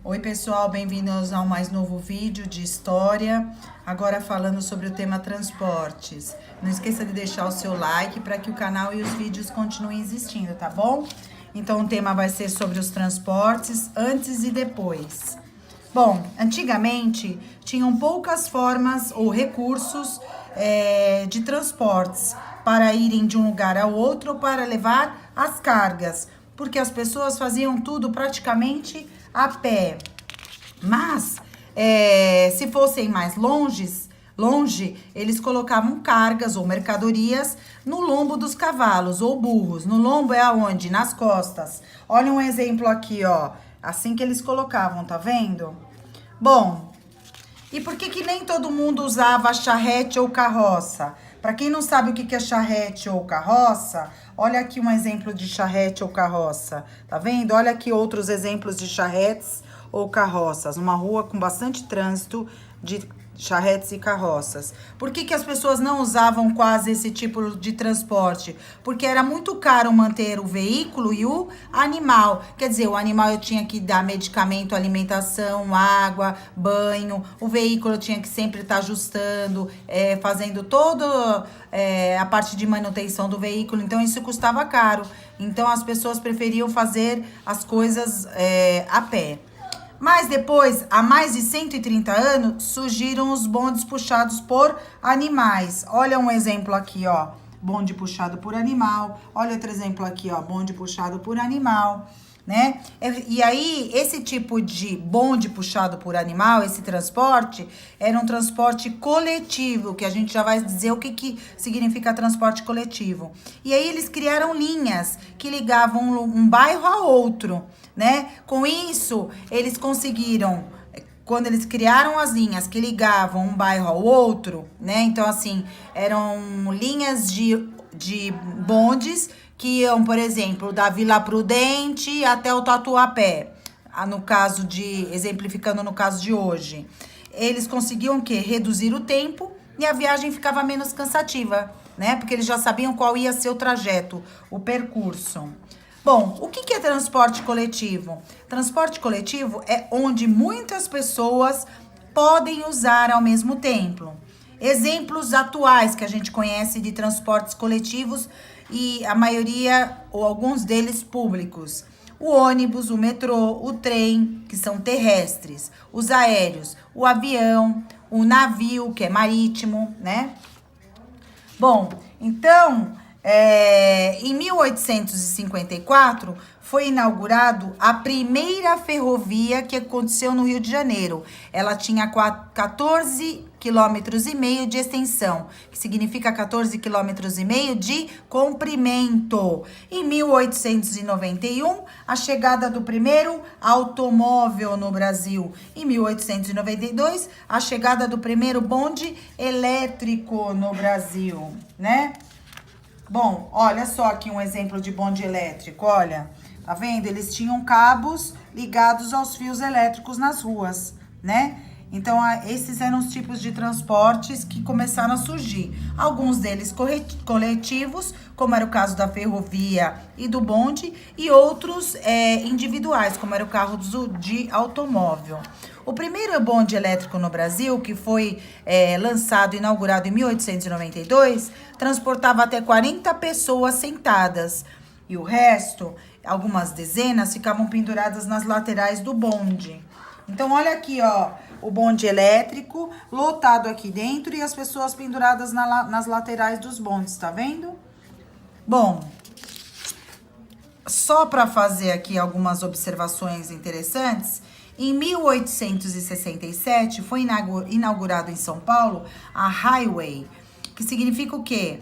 Oi pessoal, bem-vindos ao mais novo vídeo de história, agora falando sobre o tema transportes. Não esqueça de deixar o seu like para que o canal e os vídeos continuem existindo, tá bom? Então o tema vai ser sobre os transportes antes e depois. Bom, antigamente tinham poucas formas ou recursos de transportes para irem de um lugar ao outro ou para levar as cargas, porque as pessoas faziam tudo praticamente a pé. Mas, se fossem mais longe, eles colocavam cargas ou mercadorias no lombo dos cavalos ou burros. No lombo é aonde? Nas costas. Olha um exemplo aqui, ó. Assim que eles colocavam, tá vendo? Bom, e por que nem todo mundo usava charrete ou carroça? Para quem não sabe o que é charrete ou carroça, olha aqui um exemplo de charrete ou carroça, tá vendo? Olha aqui outros exemplos de charretes ou carroças, uma rua com bastante trânsito de charretes e carroças. Por que as pessoas não usavam quase esse tipo de transporte? Porque era muito caro manter o veículo e o animal. Quer dizer, o animal eu tinha que dar medicamento, alimentação, água, banho. O veículo eu tinha que sempre estar ajustando, fazendo toda a parte de manutenção do veículo. Então, isso custava caro. Então, as pessoas preferiam fazer as coisas a pé. Mas depois, há mais de 130 anos, surgiram os bondes puxados por animais. Olha um exemplo aqui, ó. Bonde puxado por animal. Olha outro exemplo aqui, ó. Bonde puxado por animal, né? E aí, esse tipo de bonde puxado por animal, esse transporte, era um transporte coletivo, que a gente já vai dizer o que significa transporte coletivo. E aí, eles criaram linhas que ligavam um bairro a outro, né? Com isso, eles conseguiram, quando eles criaram as linhas que ligavam um bairro ao outro, né? Então, assim, eram linhas de bondes que iam, por exemplo, da Vila Prudente até o Tatuapé, no caso exemplificando no caso de hoje. Eles conseguiam o quê? Reduzir o tempo e a viagem ficava menos cansativa, né? Porque eles já sabiam qual ia ser o trajeto, o percurso. Bom, o que é transporte coletivo? Transporte coletivo é onde muitas pessoas podem usar ao mesmo tempo. Exemplos atuais que a gente conhece de transportes coletivos e a maioria ou alguns deles públicos. O ônibus, o metrô, o trem, que são terrestres, os aéreos, o avião, o navio, que é marítimo, né? Bom, então, em 1854, foi inaugurado a primeira ferrovia que aconteceu no Rio de Janeiro. Ela tinha 14,5 km de extensão, que significa 14,5 km de comprimento. Em 1891, a chegada do primeiro automóvel no Brasil. Em 1892, a chegada do primeiro bonde elétrico no Brasil, né? Bom, olha só aqui um exemplo de bonde elétrico, olha. Tá vendo? Eles tinham cabos ligados aos fios elétricos nas ruas, né? Então, esses eram os tipos de transportes que começaram a surgir. Alguns deles coletivos, como era o caso da ferrovia e do bonde, e outros individuais, como era o carro de automóvel. O primeiro bonde elétrico no Brasil, que foi lançado e inaugurado em 1892, transportava até 40 pessoas sentadas. E o resto, algumas dezenas, ficavam penduradas nas laterais do bonde. Então, olha aqui, ó, o bonde elétrico lotado aqui dentro e as pessoas penduradas nas laterais dos bondes, tá vendo? Bom, só para fazer aqui algumas observações interessantes, em 1867 foi inaugurado em São Paulo a Highway, que significa o quê?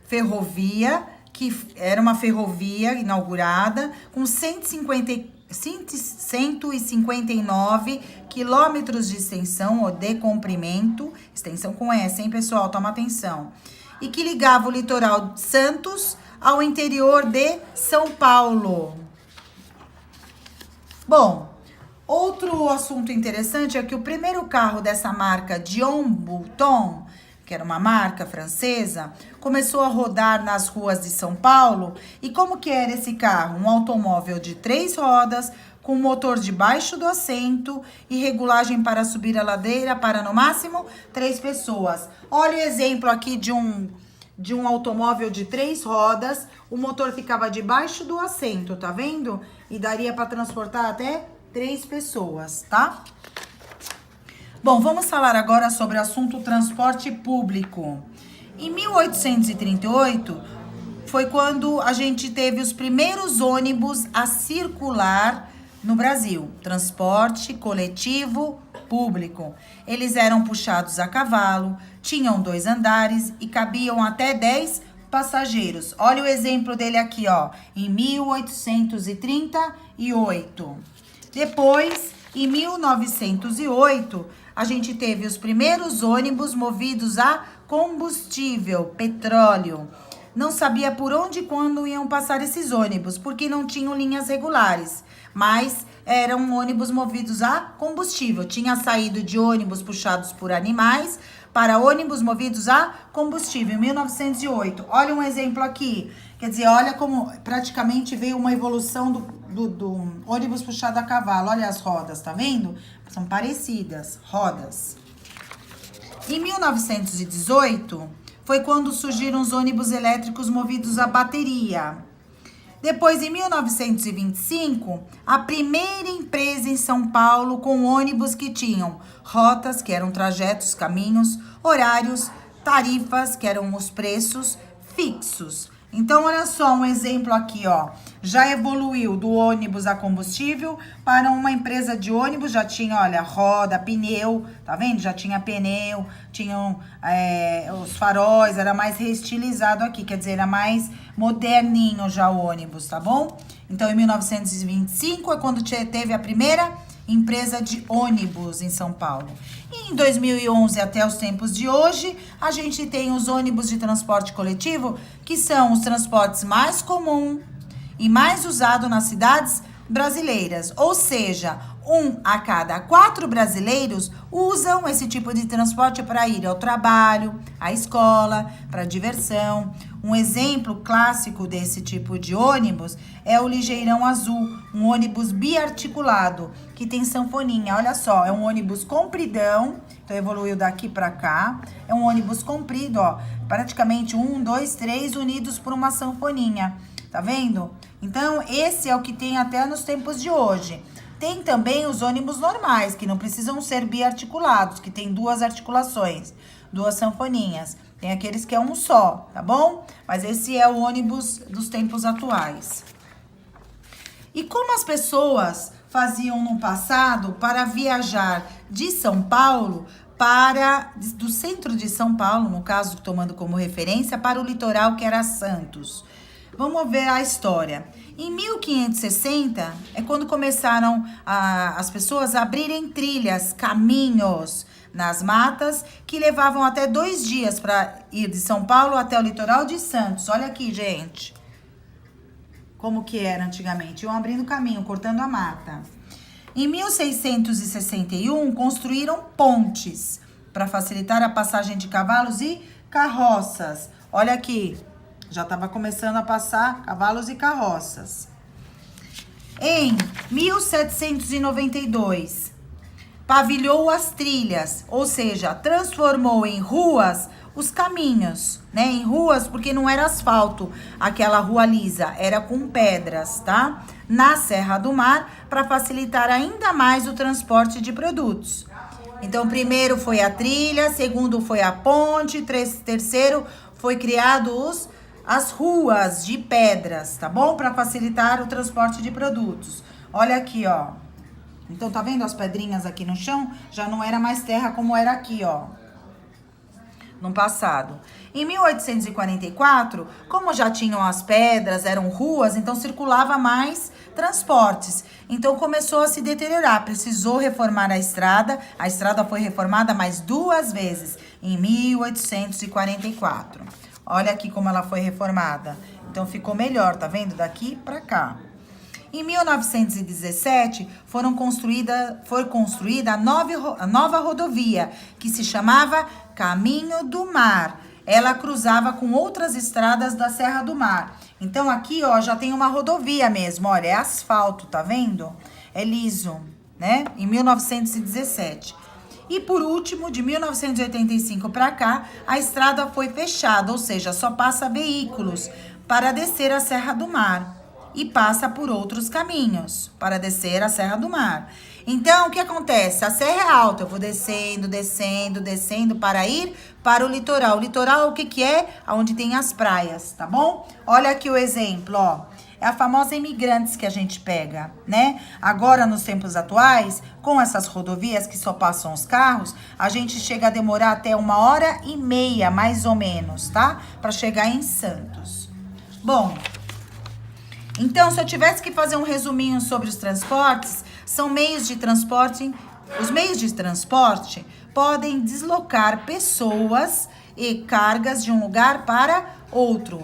Ferrovia, que era uma ferrovia inaugurada com 159 quilômetros de extensão ou de comprimento, extensão com S, hein, pessoal? Toma atenção. E que ligava o litoral de Santos ao interior de São Paulo. Bom, outro assunto interessante é que o primeiro carro dessa marca John Boulton, que era uma marca francesa, começou a rodar nas ruas de São Paulo. E como que era esse carro? Um automóvel de 3 rodas, com motor debaixo do assento e regulagem para subir a ladeira para, no máximo, 3 pessoas. Olha o exemplo aqui de um automóvel de 3 rodas. O motor ficava debaixo do assento, tá vendo? E daria para transportar até 3 pessoas, tá? Bom, vamos falar agora sobre o assunto transporte público. Em 1838, foi quando a gente teve os primeiros ônibus a circular no Brasil. Transporte coletivo público. Eles eram puxados a cavalo, tinham 2 andares e cabiam até 10 passageiros. Olha o exemplo dele aqui, ó, em 1838. Depois, em 1908, a gente teve os primeiros ônibus movidos a combustível, petróleo. Não sabia por onde e quando iam passar esses ônibus, porque não tinham linhas regulares, mas eram ônibus movidos a combustível. Tinha saído de ônibus puxados por animais para ônibus movidos a combustível, em 1908. Olha um exemplo aqui. Quer dizer, olha como praticamente veio uma evolução do ônibus puxado a cavalo. Olha as rodas, tá vendo? São parecidas, rodas. Em 1918, foi quando surgiram os ônibus elétricos movidos a bateria. Depois, em 1925, a primeira empresa em São Paulo com ônibus que tinham rotas, que eram trajetos, caminhos, horários, tarifas, que eram os preços fixos. Então, olha só um exemplo aqui, ó. Já evoluiu do ônibus a combustível para uma empresa de ônibus, já tinha, olha, roda, pneu, tá vendo? Já tinha pneu, tinham os faróis, era mais reestilizado aqui, quer dizer, era mais moderninho já o ônibus, tá bom? Então, em 1925 é quando teve a primeira empresa de ônibus em São Paulo. E em 2011 até os tempos de hoje, a gente tem os ônibus de transporte coletivo, que são os transportes mais comuns e mais usados nas cidades brasileiras. Ou seja, 1 a cada 4 brasileiros usam esse tipo de transporte para ir ao trabalho, à escola, para diversão. Um exemplo clássico desse tipo de ônibus é o Ligeirão Azul, um ônibus biarticulado, que tem sanfoninha. Olha só, é um ônibus compridão, então evoluiu daqui para cá. É um ônibus comprido, ó, praticamente 1, 2, 3 unidos por uma sanfoninha. Tá vendo? Então, esse é o que tem até nos tempos de hoje. Tem também os ônibus normais, que não precisam ser biarticulados, que tem 2 articulações, 2 sanfoninhas. Tem aqueles que é um só, tá bom? Mas esse é o ônibus dos tempos atuais. E como as pessoas faziam no passado para viajar de São Paulo do centro de São Paulo, no caso, tomando como referência, para o litoral, que era Santos? Vamos ver a história. Em 1560 é quando começaram as pessoas a abrirem trilhas, caminhos nas matas, que levavam até 2 dias para ir de São Paulo até o litoral de Santos. Olha aqui, gente, como que era antigamente. Iam abrindo caminho, cortando a mata. Em 1661, construíram pontes para facilitar a passagem de cavalos e carroças. Olha aqui. Já estava começando a passar cavalos e carroças. Em 1792, pavilhou as trilhas, ou seja, transformou em ruas os caminhos, né? Em ruas, porque não era asfalto, aquela rua lisa, era com pedras, tá? Na Serra do Mar, para facilitar ainda mais o transporte de produtos. Então, primeiro foi a trilha, segundo foi a ponte, terceiro foi criado as ruas de pedras, tá bom? Para facilitar o transporte de produtos. Olha aqui, ó. Então, tá vendo as pedrinhas aqui no chão? Já não era mais terra como era aqui, ó, no passado. Em 1844, como já tinham as pedras, eram ruas, então circulava mais transportes. Então, começou a se deteriorar. Precisou reformar a estrada. A estrada foi reformada mais 2 vezes, em 1844. Olha aqui como ela foi reformada. Então, ficou melhor, tá vendo? Daqui para cá. Em 1917, foi construída a nova rodovia, que se chamava Caminho do Mar. Ela cruzava com outras estradas da Serra do Mar. Então, aqui, ó, já tem uma rodovia mesmo. Olha, é asfalto, tá vendo? é liso, né? Em 1917. E por último, de 1985 para cá, a estrada foi fechada, ou seja, só passa veículos para descer a Serra do Mar e passa por outros caminhos para descer a Serra do Mar. Então, o que acontece? A serra é alta, eu vou descendo, descendo, descendo para ir para o litoral. O litoral, o que que é? Onde tem as praias, tá bom? Olha aqui o exemplo, ó. É a famosa Imigrantes que a gente pega, né? Agora, nos tempos atuais, com essas rodovias que só passam os carros, a gente chega a demorar até 1h30, mais ou menos, tá? Para chegar em Santos. Bom, então, se eu tivesse que fazer um resuminho sobre os transportes, são meios de transporte. Os meios de transporte podem deslocar pessoas e cargas de um lugar para outro.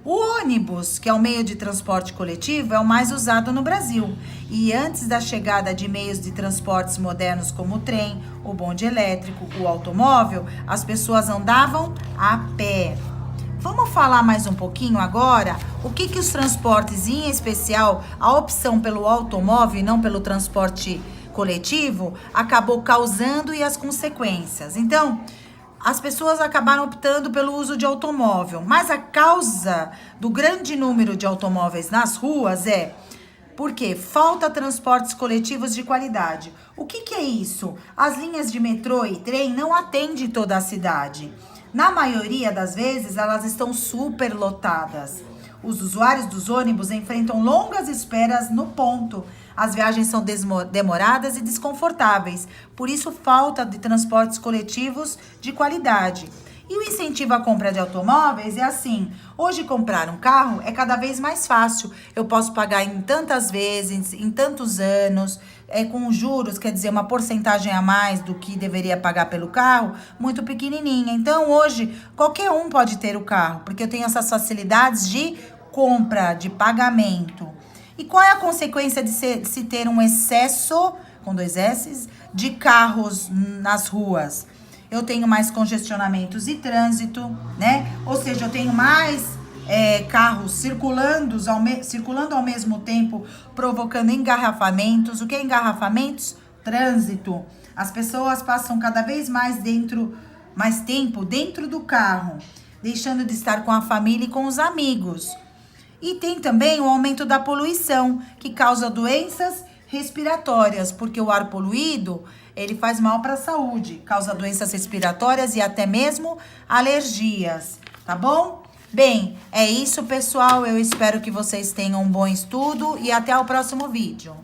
O ônibus, que é o meio de transporte coletivo, é o mais usado no Brasil. E antes da chegada de meios de transportes modernos como o trem, o bonde elétrico, o automóvel, as pessoas andavam a pé. Vamos falar mais um pouquinho agora o que os transportes, em especial a opção pelo automóvel e não pelo transporte coletivo, acabou causando e as consequências. Então, as pessoas acabaram optando pelo uso de automóvel, mas a causa do grande número de automóveis nas ruas é porque falta transportes coletivos de qualidade. O que é isso? As linhas de metrô e trem não atendem toda a cidade. Na maioria das vezes, elas estão super lotadas. Os usuários dos ônibus enfrentam longas esperas no ponto. As viagens são demoradas e desconfortáveis. Por isso, falta de transportes coletivos de qualidade. E o incentivo à compra de automóveis é assim. Hoje, comprar um carro é cada vez mais fácil. Eu posso pagar em tantas vezes, em tantos anos, com juros, quer dizer, uma porcentagem a mais do que deveria pagar pelo carro, muito pequenininha. Então, hoje, qualquer um pode ter o carro, porque eu tenho essas facilidades de compra, de pagamento. E qual é a consequência de se ter um excesso, com 2 S's, de carros nas ruas? Eu tenho mais congestionamentos e trânsito, né? Ou seja, eu tenho mais carros circulando ao mesmo tempo, provocando engarrafamentos. O que é engarrafamentos? Trânsito. As pessoas passam cada vez mais tempo dentro do carro, deixando de estar com a família e com os amigos. E tem também o aumento da poluição, que causa doenças respiratórias, porque o ar poluído, ele faz mal para a saúde, causa doenças respiratórias e até mesmo alergias, tá bom? Bem, é isso, pessoal. Eu espero que vocês tenham um bom estudo e até o próximo vídeo.